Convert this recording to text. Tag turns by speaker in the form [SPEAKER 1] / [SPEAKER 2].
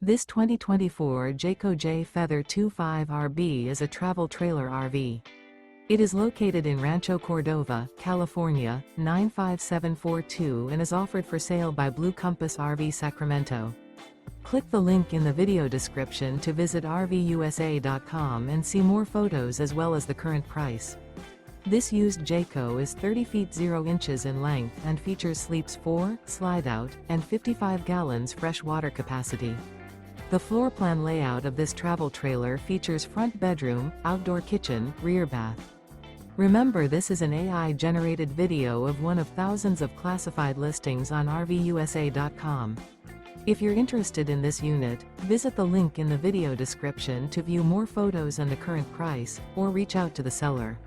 [SPEAKER 1] This 2024 Jayco Jay Feather 25RB is a travel trailer RV. It is located in Rancho Cordova, California, 95742 and is offered for sale by Blue Compass RV Sacramento. Click the link in the video description to visit RVUSA.com and see more photos as well as the current price. This used Jayco is 30 feet 0 inches in length and features sleeps 4, slide-out, and 55 gallons fresh water capacity. The floor plan layout of this travel trailer features front bedroom, outdoor kitchen, rear bath. Remember, this is an AI-generated video of one of thousands of classified listings on RVUSA.com. If you're interested in this unit, visit the link in the video description to view more photos and the current price, or reach out to the seller.